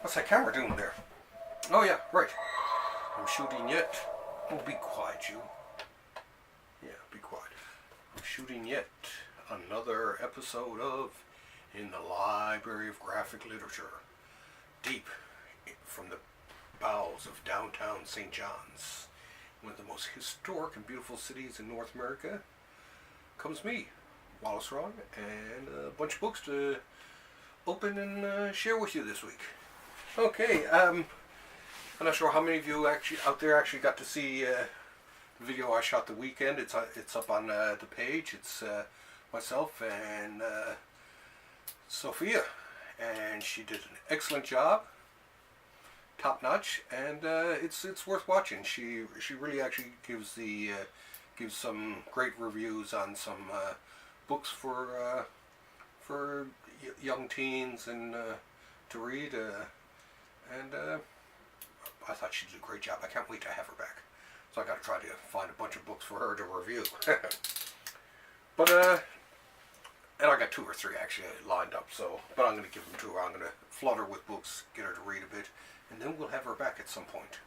What's that camera doing there? Oh yeah, right. I'm shooting yet. Oh, be quiet, you. Yeah, be quiet. I'm shooting yet another episode of In the Library of Graphic Literature. Deep from the bowels of downtown St. John's, one of the most historic and beautiful cities in North America, comes me, Wallace, and a bunch of books to open and share with you this week. Okay, I'm not sure how many of you out there got to see the video I shot the weekend. It's up on the page. It's myself and Sophia, and she did an excellent job, top notch, and it's worth watching. She really actually gives some great reviews on some books for young teens and to read. And I thought she did a great job. I can't wait to have her back. So I got to try to find a bunch of books for her to review. But and I got 2 or 3 actually lined up. So, but I'm going to give them to her. I'm going to flood her with books, get her to read a bit, and then we'll have her back at some point.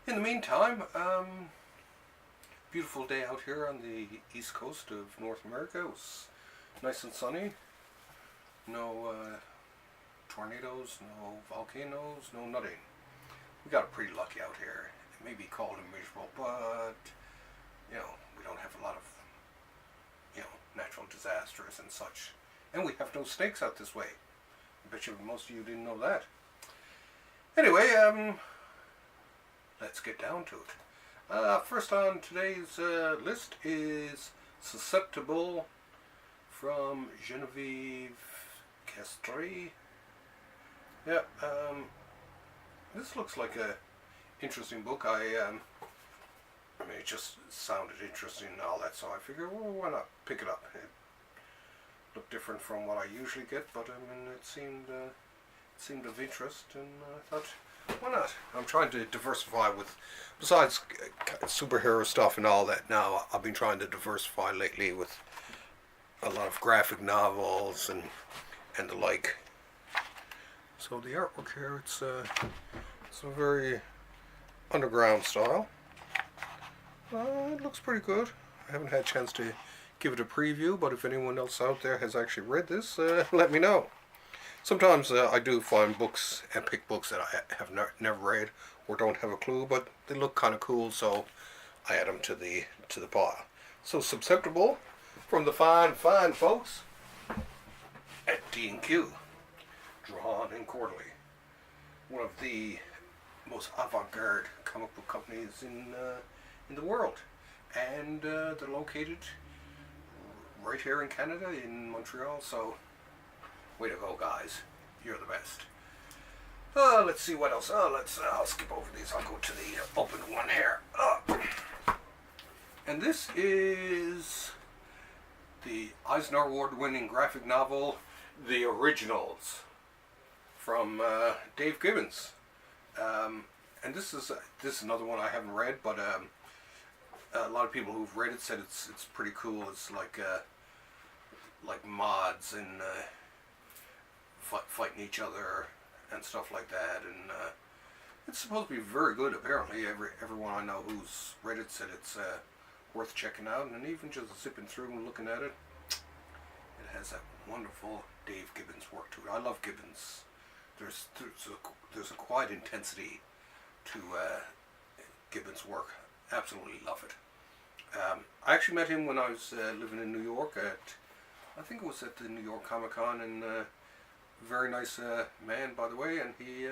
In the meantime, beautiful day out here on the east coast of North America. It was nice and sunny. No tornadoes, no volcanoes, no nothing. We got pretty lucky out here. It may be cold and miserable, but we don't have a lot of natural disasters and such. And we have no snakes out this way. I bet you most of you didn't know that. Anyway, let's get down to it. First on today's list is Susceptible from Genevieve Castry. Yeah, this looks like a interesting book. I mean, it just sounded interesting and all that, so I figured, well, why not pick it up? It looked different from what I usually get, but I mean, it seemed of interest, and I thought, why not? I'm trying to diversify with, besides superhero stuff and all that. Now I've been trying to diversify lately with a lot of graphic novels and the like. So the artwork here, it's a very underground style. It looks pretty good. I haven't had a chance to give it a preview, but if anyone else out there has actually read this, let me know. Sometimes I do find books and pick books that I have never read or don't have a clue, but they look kind of cool, so I add them to the pile. So Susceptible from the fine folks at D&Q. Drawn and Quarterly, one of the most avant-garde comic book companies in the world, and they're located right here in Canada, in Montreal. So, way to go, guys! You're the best. Let's see what else. I'll skip over these. I'll go to the open one here. And this is the Eisner Award-winning graphic novel, The Originals, from Dave Gibbons, and this is another one I haven't read, but a lot of people who've read it said it's pretty cool. It's like mods and fighting each other and stuff like that, and it's supposed to be very good. Apparently, everyone I know who's read it said it's worth checking out, and even just zipping through and looking at it, it has that wonderful Dave Gibbons work to it. I love Gibbons. There's a quiet intensity to Gibbons' work. Absolutely love it. I actually met him when I was living in New York I think it was at the New York Comic Con, and very nice man, by the way, and he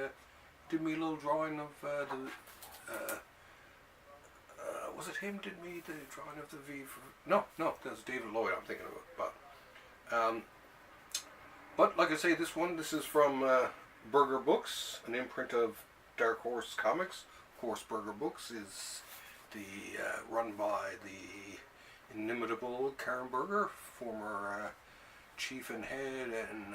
did me a little drawing of was it him did me the drawing of the V for, no, that was David Lloyd I'm thinking about. But like I say, this is from Burger Books, an imprint of Dark Horse Comics. Of course, Burger Books is run by the inimitable Karen Berger, former chief and head and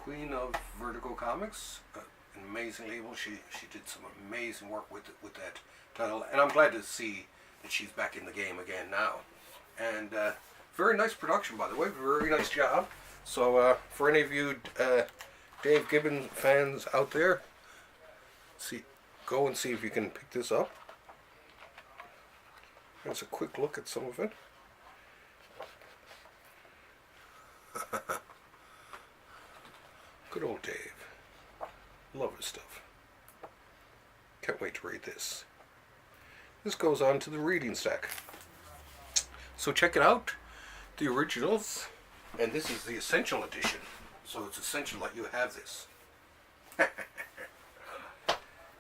queen of Vertigo Comics. An amazing label. She did some amazing work with that title, and I'm glad to see that she's back in the game again now. And very nice production, by the way. Very nice job. So for any of you Dave Gibbons fans out there, go and see if you can pick this up. Here's a quick look at some of it. Good old Dave. Love his stuff. Can't wait to read this. This goes on to the reading stack. So check it out. The originals. And this is the Essential Edition. So it's essential that you have this.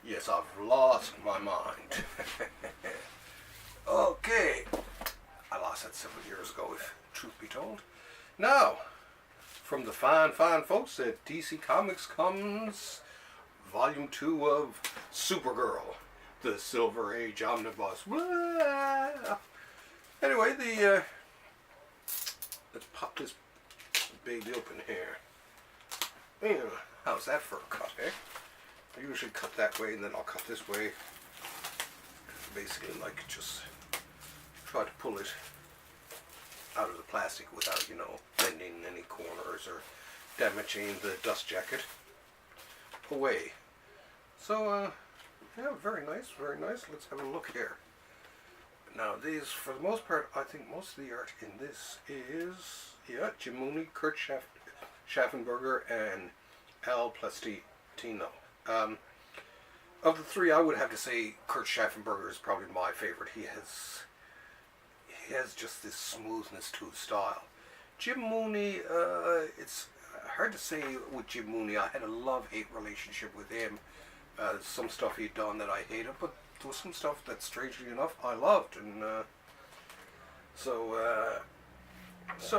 Yes, I've lost my mind. Okay. I lost that several years ago, if truth be told. Now, from the fine folks at DC Comics comes Volume 2 of Supergirl, the Silver Age Omnibus. Blah. Anyway, let's pop this baby open here. Yeah, how's that for a cut, eh? I usually cut that way and then I'll cut this way. Basically, like, just try to pull it out of the plastic without, bending any corners or damaging the dust jacket away. So, yeah, very nice, very nice. Let's have a look here. Now, these, for the most part, I think most of the art in this is, yeah, Jim Mooney, Kurt Schaffenberger, and Al Plastino. Of the three, I would have to say Kurt Schaffenberger is probably my favorite. He has just this smoothness to his style. Jim Mooney, it's hard to say with Jim Mooney. I had a love-hate relationship with him. Some stuff he'd done that I hated, but there was some stuff that, strangely enough, I loved, and so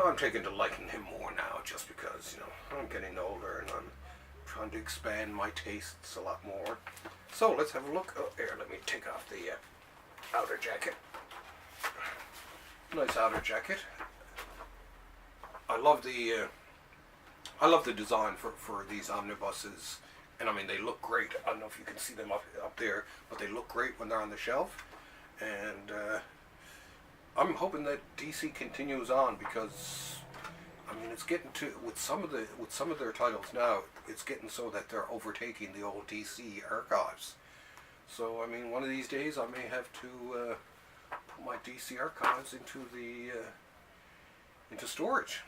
I'm taking to liking him more now, just because I'm getting older and I'm trying to expand my tastes a lot more. So let's have a look. Oh, here, let me take off the outer jacket. Nice outer jacket. I love the design for these omnibuses, and I mean, they look great. I don't know if you can see them up there, but they look great when they're on the shelf. And I'm hoping that DC continues on, because I mean, it's getting to with some of their titles now. It's getting so that they're overtaking the old DC archives. So I mean, one of these days I may have to put my DC archives into storage.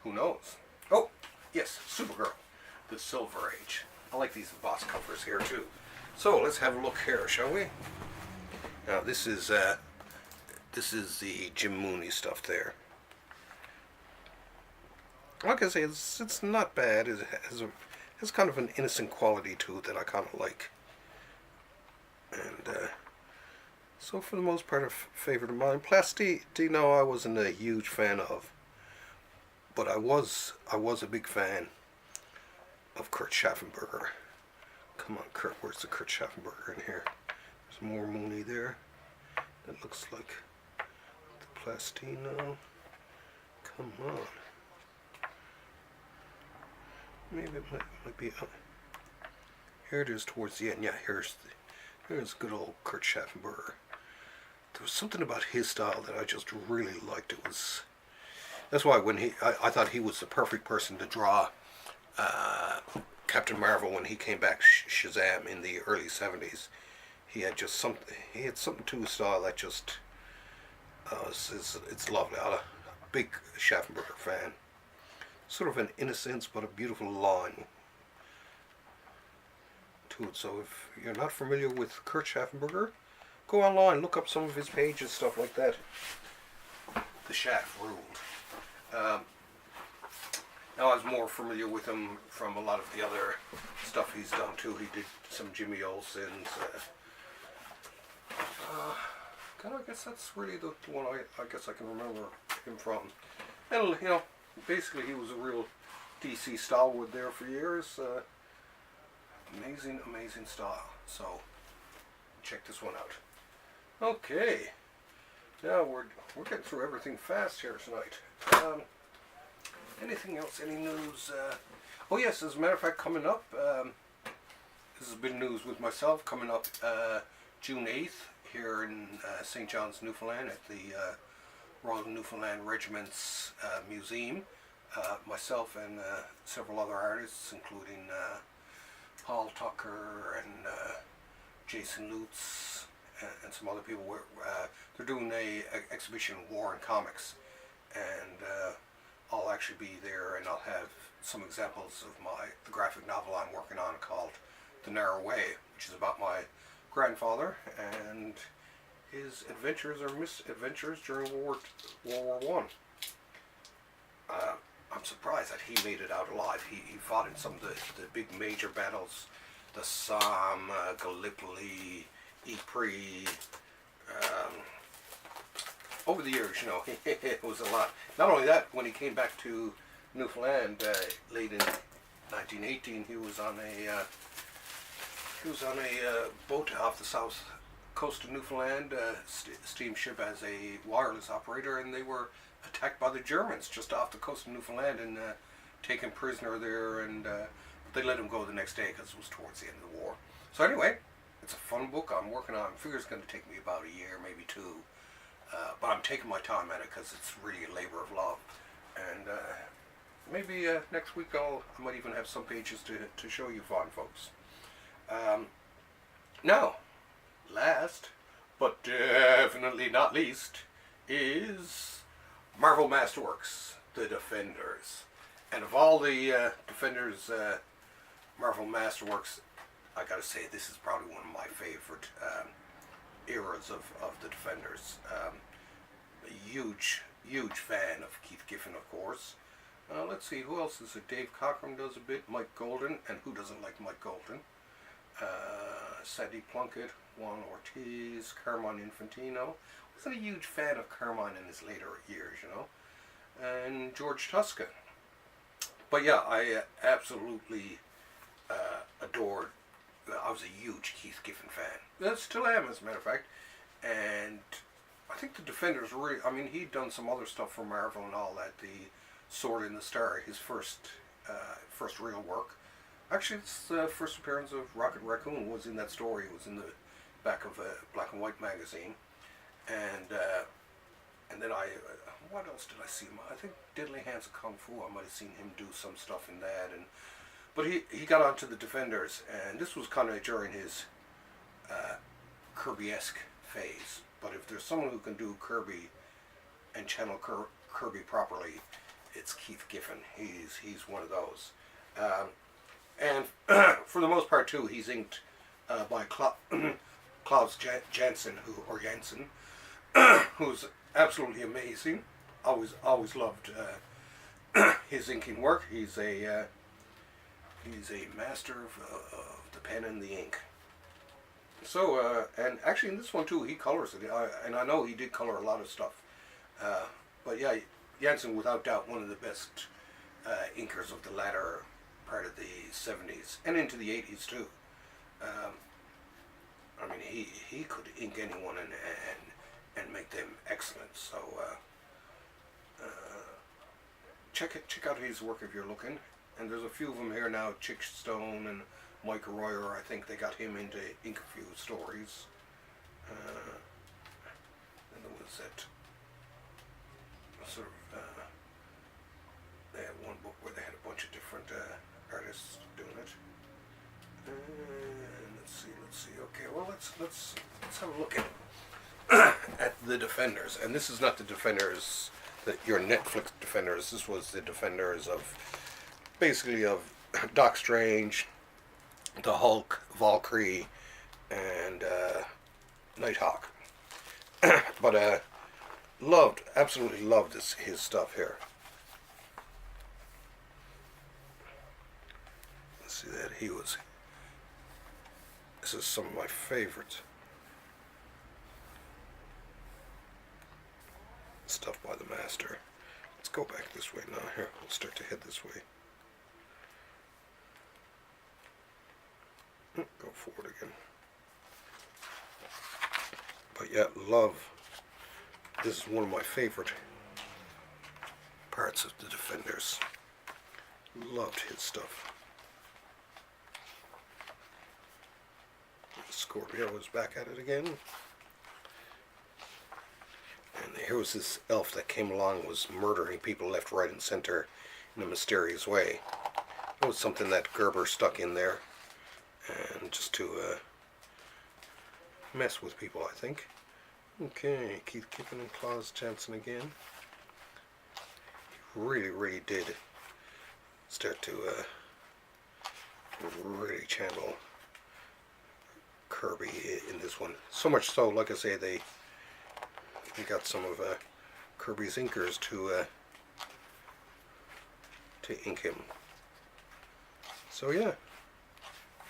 Who knows? Oh, yes, Supergirl, the Silver Age. I like these box covers here too. So let's have a look here, shall we? Now this is the Jim Mooney stuff there. Like I say, it's not bad. It has kind of an innocent quality to it that I kind of like. And so for the most part, a favorite of mine. Plastino, I wasn't a huge fan of, but I was a big fan of Kurt Schaffenberger. Come on, Kurt, where's the Kurt Schaffenberger in here? There's more Mooney there. That looks like the Plastino. Come on. Maybe it might be here it is towards the end. Yeah, here's good old Kurt Schaffenberger. There was something about his style that I just really liked. That's why when I thought he was the perfect person to draw Captain Marvel when he came back, Shazam, in the early 70s. He had something to his style that just it's lovely. I'm a big Schaffenberger fan. Sort of an innocence, but a beautiful line to it. So if you're not familiar with Kurt Schaffenberger, go online, look up some of his pages, stuff like that. The Shaft ruled. Now I was more familiar with him from a lot of the other stuff he's done too. He did some Jimmy Olsen's. I guess that's really the one I guess I can remember him from. And basically he was a real DC stalwart there for years. Amazing style. So check this one out. Okay, now we're getting through everything fast here tonight. Anything else? Any news? Oh yes, as a matter of fact, coming up, this has been news with myself. Coming up June 8th here in St. John's, Newfoundland, at the Royal Newfoundland Regiment's Museum. myself and several other artists, including Paul Tucker and Jason Lutz and some other people. They're doing a exhibition, War and Comics, and I'll actually be there, and I'll have some examples of the graphic novel I'm working on called The Narrow Way, which is about my grandfather and his adventures or misadventures during World War One. I'm surprised that he made it out alive. He fought in some of the big major battles, the Somme, Gallipoli, Ypres. Over the years, it was a lot. Not only that, when he came back to Newfoundland late in 1918, he was on a boat off the south coast of Newfoundland, steamship as a wireless operator, and they were attacked by the Germans just off the coast of Newfoundland and taken prisoner there, and they let him go the next day because it was towards the end of the war. So anyway, it's a fun book I'm working on. I figure it's going to take me about a year, maybe two, but I'm taking my time at it because it's really a labor of love. And maybe next week I might even have some pages to show you fine folks. Now, last but definitely not least is Marvel Masterworks, The Defenders. And of all the Defenders, Marvel Masterworks, I gotta say this is probably one of my favorite eras of the Defenders. A huge fan of Keith Giffen, of course. Let's see, who else is it? Dave Cockrum does a bit, Mike Golden, and who doesn't like Mike Golden? Sandy Plunkett, Juan Ortiz, Carmine Infantino. Wasn't a huge fan of Carmine in his later years, and George Tuska. But yeah, I absolutely adored. I was a huge Keith Giffen fan. I still am, as a matter of fact. And I think the Defenders really. I mean, he'd done some other stuff for Marvel and all that. The Sword in the Star, his first real work. Actually, it's the first appearance of Rocket Raccoon was in that story. It was in the back of a black and white magazine. And then what else did I see him? I think Deadly Hands of Kung Fu. I might have seen him do some stuff in that. But he got onto the Defenders, and this was kind of during his Kirby-esque phase. But if there's someone who can do Kirby and channel Kirby properly, it's Keith Giffen. He's one of those. And for the most part too, he's inked by Klaus Janson, who's absolutely amazing. Always loved his inking work. He's a master of the pen and the ink. So and actually in this one too, he colors it, and I know he did color a lot of stuff. But yeah, Janson without doubt one of the best inkers of the latter part of the 70s and into the 80s too. I mean, he could ink anyone and make them excellent. So check out his work if you're looking. And there's a few of them here now. Chick Stone and Mike Royer. I think they got him into ink a few stories. And there was that sort of. They had one book where they had a bunch of different artists doing it. And let's see. Okay, well let's have a look at the Defenders. And this is not the Defenders that your Netflix Defenders. This was the Defenders of basically of Doc Strange, the Hulk, Valkyrie, and Nighthawk. But absolutely loved his stuff here. See that this is some of my favorite stuff by the master. Let's go back this way now. Here, we'll start to head this way. Go forward again. But yeah, this is one of my favorite parts of the Defenders. Loved his stuff. Scorpio is back at it again. And here was this elf that came along, was murdering people left, right, and center in a mysterious way. It was something that Gerber stuck in there, and just to mess with people, I think. Okay, Keith Giffen and Klaus Janson again. He really did start to really channel Kirby in this one. So much so, like I say, they got some of Kirby's inkers to ink him. So yeah,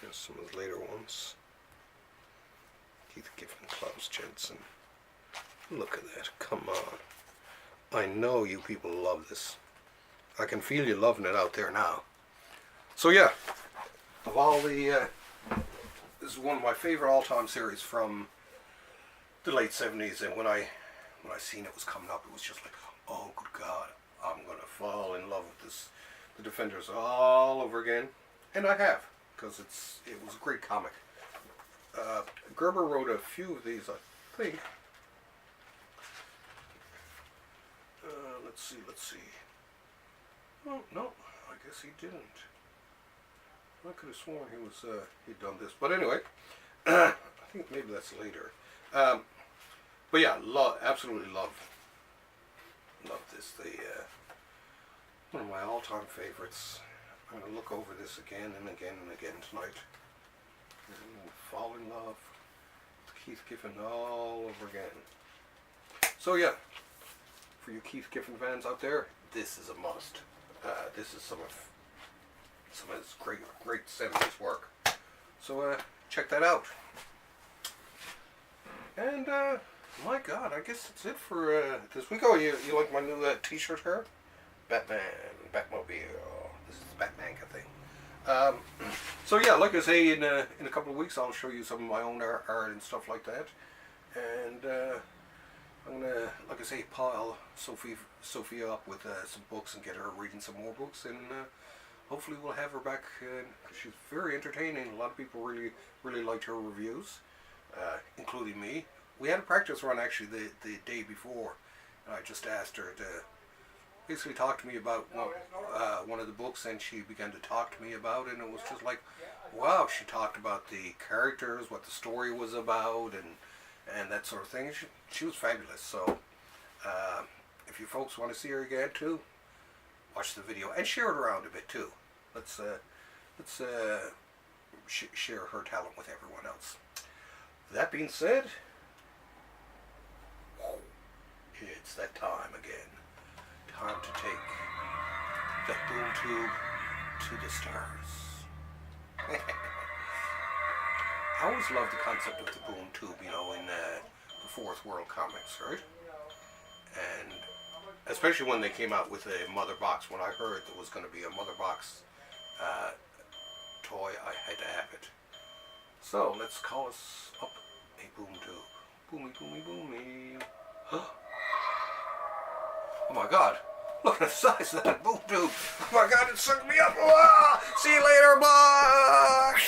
here's some of the later ones. Keith Giffen, Klaus Janson. Look at that, come on. I know you people love this. I can feel you loving it out there now. So yeah, of all the, this is one of my favorite all-time series from the late 70s, and when I seen it was coming up, it was just like, oh good God, I'm gonna fall in love with this, the Defenders all over again. And I have, because it was a great comic. Gerber wrote a few of these, I think. Let's see. Oh, no, I guess he didn't. I could have sworn he'd done this. But anyway, I think maybe that's later. But yeah, absolutely love this. One of my all-time favorites. I'm going to look over this again and again and again tonight. And fall in love with Keith Giffen all over again. So yeah, for you Keith Giffen fans out there, this is a must. This is some of his great 70s work. So check that out. And my God, I guess that's it for this week. Oh, you like my new t-shirt here? Batmobile. This is the Batman thing. So yeah, like I say, in a couple of weeks I'll show you some of my own art and stuff like that. And I'm gonna, like I say, pile Sophia up with some books and get her reading some more books, and hopefully we'll have her back. She's very entertaining. A lot of people really liked her reviews, including me. We had a practice run actually the day before, and I just asked her to basically talk to me about one of the books, and she began to talk to me about it, and it was just like, wow, she talked about the characters, what the story was about, and that sort of thing. She was fabulous. So if you folks want to see her again too, watch the video and share it around a bit too. Let's share her talent with everyone else. That being said, it's that time again. Time to take that boom tube to the stars. I always loved the concept of the boom tube, you know, in the Fourth World comics, right? And especially when they came out with a mother box. When I heard there was going to be a mother box toy, I had to have it. So let's call us up a boom tube. Boomy, boomy, boomy. Oh my God. Look at the size of that boom tube. Oh my God, it sucked me up. Ah! See you later, bye.